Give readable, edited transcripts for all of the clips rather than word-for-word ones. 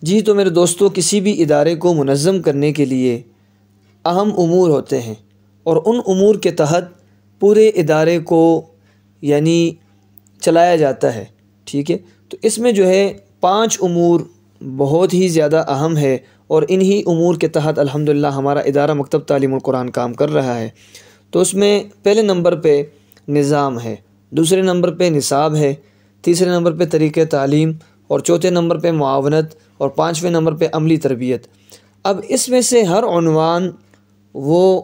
جی تو میرے دوستو، کسی بھی ادارے کو منظم کرنے کے لیے اہم امور ہوتے ہیں، اور ان امور کے تحت پورے ادارے کو یعنی چلایا جاتا ہے، ٹھیک ہے۔ تو اس میں جو ہے 5 امور بہت ہی زیادہ اہم ہے، اور انہی امور کے تحت الحمدللہ ہمارا ادارہ مکتب تعلیم القرآن کام کر رہا ہے۔ تو اس میں پہلے نمبر پہ نظام ہے، دوسرے نمبر پہ نصاب ہے، تیسرے نمبر پہ طریقہ تعلیم، اور چوتھے نمبر پہ معاونت، اور 5ویں نمبر پہ عملی تربیت۔ اب اس میں سے ہر عنوان وہ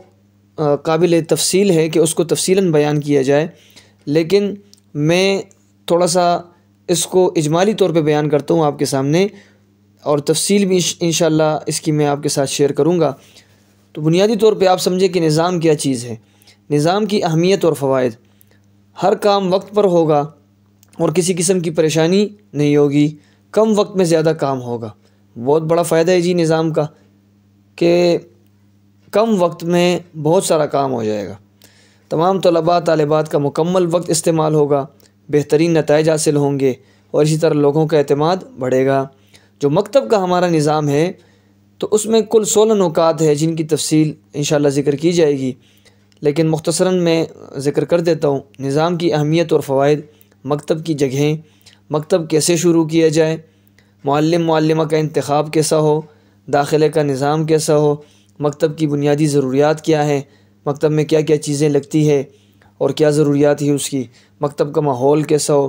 قابل تفصیل ہے کہ اس کو تفصیلاً بیان کیا جائے، لیکن میں تھوڑا سا اس کو اجمالی طور پہ بیان کرتا ہوں آپ کے سامنے، اور تفصیل بھی انشاءاللہ اس کی میں آپ کے ساتھ شیئر کروں گا۔ تو بنیادی طور پہ آپ سمجھیں کہ نظام کیا چیز ہے۔ نظام کی اہمیت اور فوائد: ہر کام وقت پر ہوگا اور کسی قسم کی پریشانی نہیں ہوگی، کم وقت میں زیادہ کام ہوگا۔ بہت بڑا فائدہ ہے جی نظام کا، کہ کم وقت میں بہت سارا کام ہو جائے گا، تمام طلباء طالبات کا مکمل وقت استعمال ہوگا، بہترین نتائج حاصل ہوں گے، اور اسی طرح لوگوں کا اعتماد بڑھے گا۔ جو مکتب کا ہمارا نظام ہے تو اس میں کل 16 نکات ہے جن کی تفصیل انشاءاللہ ذکر کی جائے گی، لیکن مختصراً میں ذکر کر دیتا ہوں۔ نظام کی اہمیت اور فوائد: مکتب کی جگہیں، مکتب کیسے شروع کیا جائے، معلم معلمہ کا انتخاب کیسا ہو، داخلے کا نظام کیسا ہو، مکتب کی بنیادی ضروریات کیا ہیں، مکتب میں کیا کیا چیزیں لگتی ہے اور کیا ضروریات ہیں اس کی، مکتب کا ماحول کیسا ہو،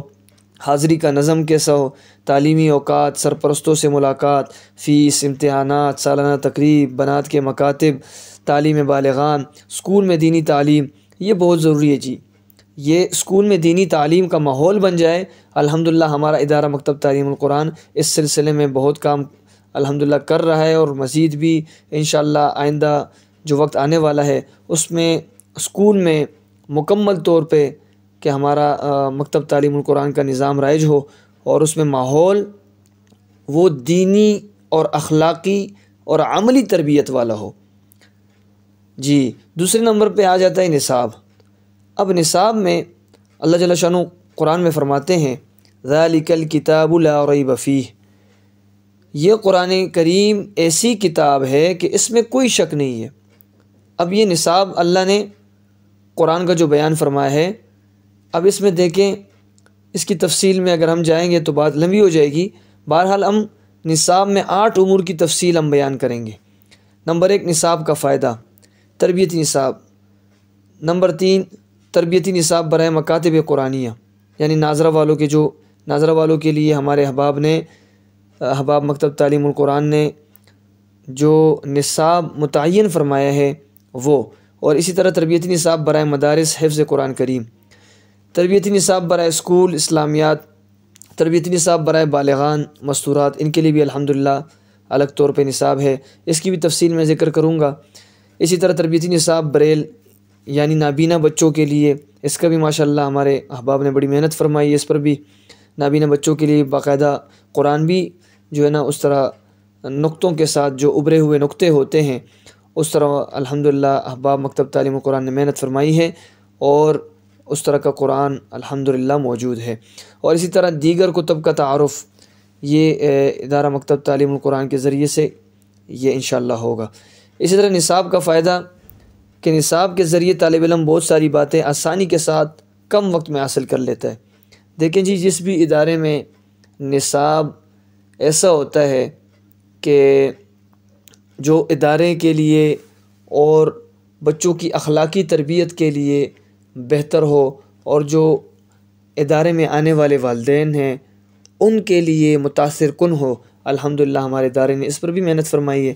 حاضری کا نظم کیسا ہو، تعلیمی اوقات، سرپرستوں سے ملاقات، فیس، امتحانات، سالانہ تقریب، بنات کے مکاتب، تعلیم بالغان، اسکول میں دینی تعلیم۔ یہ بہت ضروری ہے جی، یہ اسکول میں دینی تعلیم کا ماحول بن جائے۔ الحمدللہ ہمارا ادارہ مکتب تعلیم القرآن اس سلسلے میں بہت کام الحمدللہ کر رہا ہے، اور مزید بھی انشاءاللہ آئندہ جو وقت آنے والا ہے اس میں اسکول میں مکمل طور پہ کہ ہمارا مکتب تعلیم القرآن کا نظام رائج ہو، اور اس میں ماحول وہ دینی اور اخلاقی اور عملی تربیت والا ہو۔ جی دوسرے نمبر پہ آ جاتا ہے نصاب۔ اب نصاب میں اللہ جل شانہ قرآن میں فرماتے ہیں ذَلِكَ الْكِتَابُ لَا رَيْبَ فِيهِ، یہ قرآن کریم ایسی کتاب ہے کہ اس میں کوئی شک نہیں ہے۔ اب یہ نصاب اللہ نے قرآن کا جو بیان فرمایا ہے، اب اس میں دیکھیں اس کی تفصیل میں اگر ہم جائیں گے تو بات لمبی ہو جائے گی۔ بہرحال ہم نصاب میں 8 امور کی تفصیل ہم بیان کریں گے۔ نمبر 1، نصاب کا فائدہ، تربیتی نصاب۔ نمبر 3، تربیتی نصاب برائے مکاتب قرآنیہ، یعنی ناظرہ والوں کے لیے ہمارے احباب مکتب تعلیم القرآن نے جو نصاب متعین فرمایا ہے وہ، اور اسی طرح تربیتی نصاب برائے مدارس حفظ قرآن کریم، تربیتی نصاب برائے اسکول اسلامیات، تربیتی نصاب برائے بالغان مستورات، ان کے لیے بھی الحمدللہ الگ طور پہ نصاب ہے، اس کی بھی تفصیل میں ذکر کروں گا۔ اسی طرح تربیتی نصاب بریل یعنی نابینا بچوں کے لیے، اس کا بھی ماشاءاللہ ہمارے احباب نے بڑی محنت فرمائی ہے، اس پر بھی نابینا بچوں کے لیے باقاعدہ قرآن بھی جو ہے نا اس طرح نقطوں کے ساتھ جو ابھرے ہوئے نقطے ہوتے ہیں اس طرح الحمدللہ احباب مکتب تعلیم القرآن نے محنت فرمائی ہے، اور اس طرح کا قرآن الحمدللہ موجود ہے۔ اور اسی طرح دیگر کتب کا تعارف یہ ادارہ مکتب تعلیم القرآن کے ذریعے سے یہ انشاءاللہ ہوگا۔ اسی طرح نصاب کا فائدہ کہ نصاب کے ذریعے طالب علم بہت ساری باتیں آسانی کے ساتھ کم وقت میں حاصل کر لیتا ہے۔ دیکھیں جی، جس بھی ادارے میں نصاب ایسا ہوتا ہے کہ جو ادارے کے لیے اور بچوں کی اخلاقی تربیت کے لیے بہتر ہو، اور جو ادارے میں آنے والے والدین ہیں ان کے لیے متاثر کن ہو، الحمدللہ ہمارے ادارے نے اس پر بھی محنت فرمائی ہے۔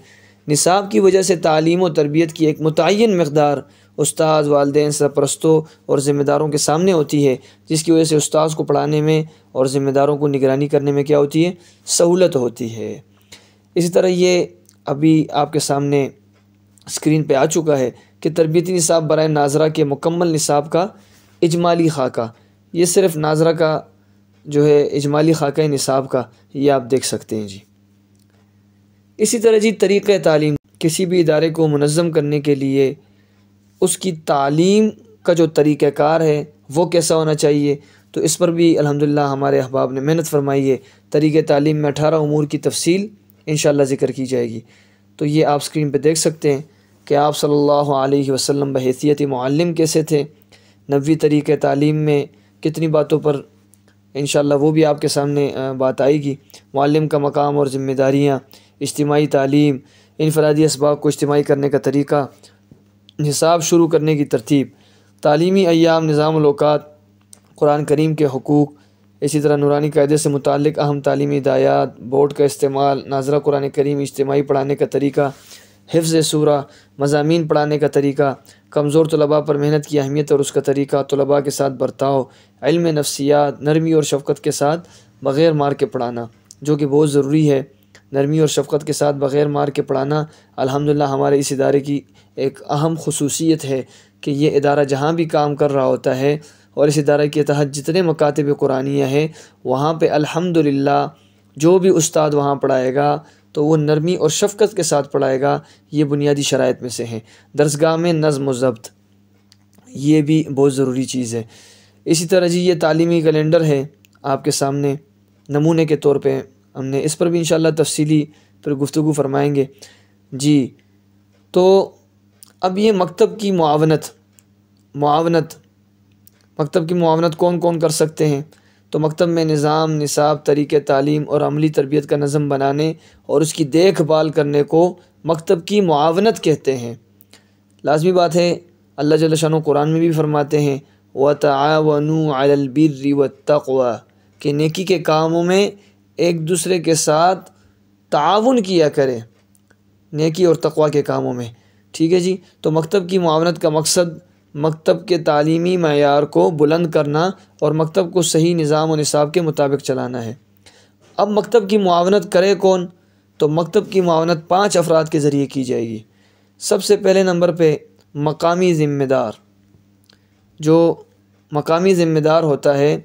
نصاب کی وجہ سے تعلیم و تربیت کی ایک متعین مقدار استاد، والدین، سرپرستوں اور ذمہ داروں کے سامنے ہوتی ہے، جس کی وجہ سے استاذ کو پڑھانے میں اور ذمہ داروں کو نگرانی کرنے میں کیا ہوتی ہے، سہولت ہوتی ہے۔ اسی طرح یہ ابھی آپ کے سامنے اسکرین پہ آ چکا ہے کہ تربیتی نصاب برائے ناظرہ کے مکمل نصاب کا اجمالی خاکہ، یہ صرف ناظرہ کا جو ہے اجمالی خاکہ نصاب کا، یہ آپ دیکھ سکتے ہیں جی۔ اسی طرح جی طریقہ تعلیم، کسی بھی ادارے کو منظم کرنے کے لیے اس کی تعلیم کا جو طریقہ کار ہے وہ کیسا ہونا چاہیے، تو اس پر بھی الحمدللہ ہمارے احباب نے محنت فرمائی ہے۔ طریقہ تعلیم میں 18 امور کی تفصیل انشاءاللہ ذکر کی جائے گی۔ تو یہ آپ اسکرین پہ دیکھ سکتے ہیں کہ آپ صلی اللہ علیہ وسلم بحیثیت معلم کیسے تھے، نبوی طریقۂ تعلیم میں کتنی باتوں پر انشاءاللہ وہ بھی آپ کے سامنے بات آئے گی۔ معلم کا مقام اور ذمہ داریاں، اجتماعی تعلیم، انفرادی اسباق کو اجتماعی کرنے کا طریقہ، نصاب شروع کرنے کی ترتیب، تعلیمی ایام، نظام الاوقات، قرآن کریم کے حقوق، اسی طرح نورانی قاعدے سے متعلق اہم تعلیمی ہدایات، بورڈ کا استعمال، ناظرہ قرآن کریم اجتماعی پڑھانے کا طریقہ، حفظ سورہ، مضامین پڑھانے کا طریقہ، کمزور طلباء پر محنت کی اہمیت اور اس کا طریقہ، طلباء کے ساتھ برتاؤ، علم نفسیات، نرمی اور شفقت کے ساتھ بغیر مار کے پڑھانا جو کہ بہت ضروری ہے۔ نرمی اور شفقت کے ساتھ بغیر مار کے پڑھانا الحمدللہ ہمارے اس ادارے کی ایک اہم خصوصیت ہے کہ یہ ادارہ جہاں بھی کام کر رہا ہوتا ہے اور اس ادارے کے تحت جتنے مکاتب قرآنیہ ہیں وہاں پہ الحمدللہ جو بھی استاد وہاں پڑھائے گا تو وہ نرمی اور شفقت کے ساتھ پڑھائے گا، یہ بنیادی شرائط میں سے ہیں۔ درسگاہ میں نظم و ضبط، یہ بھی بہت ضروری چیز ہے۔ اسی طرح جی یہ تعلیمی کیلنڈر ہے آپ کے سامنے نمونے کے طور پہ، ہم نے اس پر بھی انشاءاللہ تفصیلی پھر گفتگو فرمائیں گے جی۔ تو اب یہ مکتب کی معاونت مکتب کی معاونت کون کون کر سکتے ہیں؟ تو مکتب میں نظام، نصاب، طریقۂ تعلیم اور عملی تربیت کا نظم بنانے اور اس کی دیکھ بھال کرنے کو مکتب کی معاونت کہتے ہیں۔ لازمی بات ہے، اللہ جل شانہ قرآن میں بھی فرماتے ہیں وَتَعَاوَنُوا عَلَى الْبِرِّ وَالتَّقْوَى کہ نیکی کے کاموں میں ایک دوسرے کے ساتھ تعاون کیا کرے، نیکی اور تقوی کے کاموں میں، ٹھیک ہے جی۔ تو مکتب کی معاونت کا مقصد مکتب کے تعلیمی معیار کو بلند کرنا اور مکتب کو صحیح نظام و نصاب کے مطابق چلانا ہے۔ اب مکتب کی معاونت کرے کون؟ تو مکتب کی معاونت 5 افراد کے ذریعے کی جائے گی۔ سب سے پہلے نمبر پہ مقامی ذمہ دار، جو مقامی ذمہ دار ہوتا ہے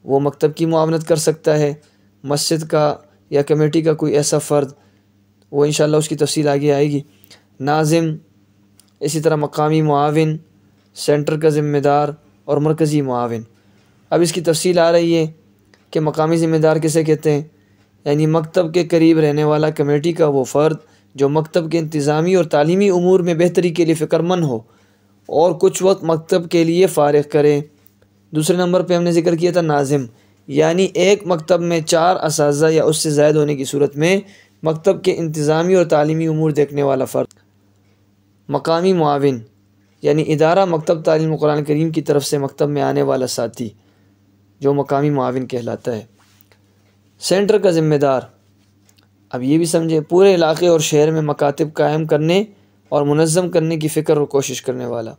وہ مکتب کی معاونت کر سکتا ہے۔ مسجد کا یا کمیٹی کا کوئی ایسا فرد، وہ انشاءاللہ اس کی تفصیل آگے آئے گی۔ ناظم، اسی طرح مقامی معاون، سینٹر کا ذمہ دار اور مرکزی معاون۔ اب اس کی تفصیل آ رہی ہے کہ مقامی ذمہ دار کسے کہتے ہیں، یعنی مکتب کے قریب رہنے والا کمیٹی کا وہ فرد جو مکتب کے انتظامی اور تعلیمی امور میں بہتری کے لیے فکر مند ہو اور کچھ وقت مکتب کے لیے فارغ کرے۔ دوسرے نمبر پہ ہم نے ذکر کیا تھا ناظم، یعنی ایک مکتب میں 4 اساتذہ یا اس سے زائد ہونے کی صورت میں مکتب کے انتظامی اور تعلیمی امور دیکھنے والا فرد۔ مقامی معاون، یعنی ادارہ مکتب تعلیم قرآن کریم کی طرف سے مکتب میں آنے والا ساتھی جو مقامی معاون کہلاتا ہے۔ سینٹر کا ذمہ دار، اب یہ بھی سمجھے، پورے علاقے اور شہر میں مکاتب قائم کرنے اور منظم کرنے کی فکر اور کوشش کرنے والا۔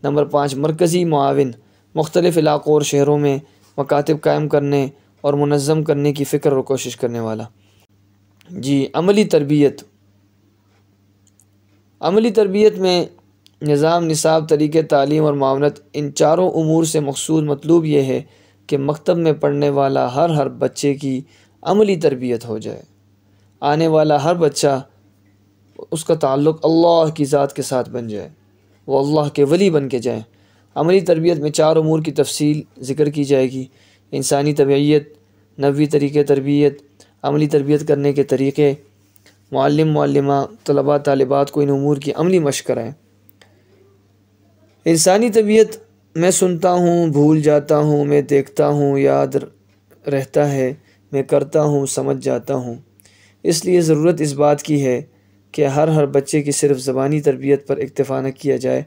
نمبر 5 مرکزی معاون، مختلف علاقوں اور شہروں میں مکاتب قائم کرنے اور منظم کرنے کی فکر اور کوشش کرنے والا۔ جی عملی تربیت میں نظام، نصاب، طریقۂ تعلیم اور معاونت، ان چاروں امور سے مقصود مطلوب یہ ہے کہ مکتب میں پڑھنے والا ہر بچے کی عملی تربیت ہو جائے، آنے والا ہر بچہ اس کا تعلق اللہ کی ذات کے ساتھ بن جائے، وہ اللہ کے ولی بن کے جائیں۔ عملی تربیت میں 4 امور کی تفصیل ذکر کی جائے گی: انسانی طبیعیت، نبوی طریقۂ تربیت، عملی تربیت کرنے کے طریقے، معلم، معلمہ، طلباء، طالبات کو ان امور کی عملی مشق کرائیں۔ انسانی طبیعت، میں سنتا ہوں، بھول جاتا ہوں، میں دیکھتا ہوں، یاد رہتا ہے، میں کرتا ہوں، سمجھ جاتا ہوں۔ اس لیے ضرورت اس بات کی ہے کہ ہر بچے کی صرف زبانی تربیت پر اکتفا نہ کیا جائے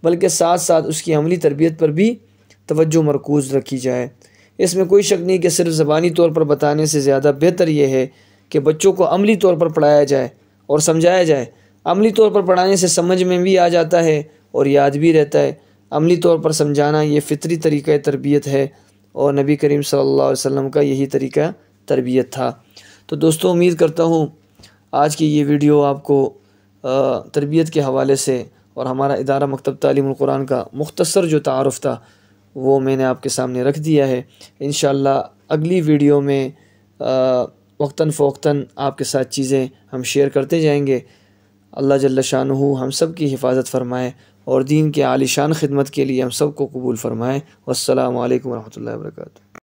بلکہ ساتھ ساتھ اس کی عملی تربیت پر بھی توجہ مرکوز رکھی جائے۔ اس میں کوئی شک نہیں کہ صرف زبانی طور پر بتانے سے زیادہ بہتر یہ ہے کہ بچوں کو عملی طور پر پڑھایا جائے اور سمجھایا جائے۔ عملی طور پر پڑھانے سے سمجھ میں بھی آ جاتا ہے اور یاد بھی رہتا ہے۔ عملی طور پر سمجھانا یہ فطری طریقہ تربیت ہے اور نبی کریم صلی اللہ علیہ وسلم کا یہی طریقہ تربیت تھا۔ تو دوستو، امید کرتا ہوں آج کی یہ ویڈیو آپ کو تربیت کے حوالے سے اور ہمارا ادارہ مکتب تعلیم القرآن کا مختصر جو تعارف تھا وہ میں نے آپ کے سامنے رکھ دیا ہے۔ انشاءاللہ اگلی ویڈیو میں وقتاً فوقتاً آپ کے ساتھ چیزیں ہم شیئر کرتے جائیں گے۔ اللہ جل شانہ ہم سب کی حفاظت فرمائے اور دین کے عالی شان خدمت کے لیے ہم سب کو قبول فرمائے۔ والسلام علیکم ورحمۃ اللہ وبرکاتہ۔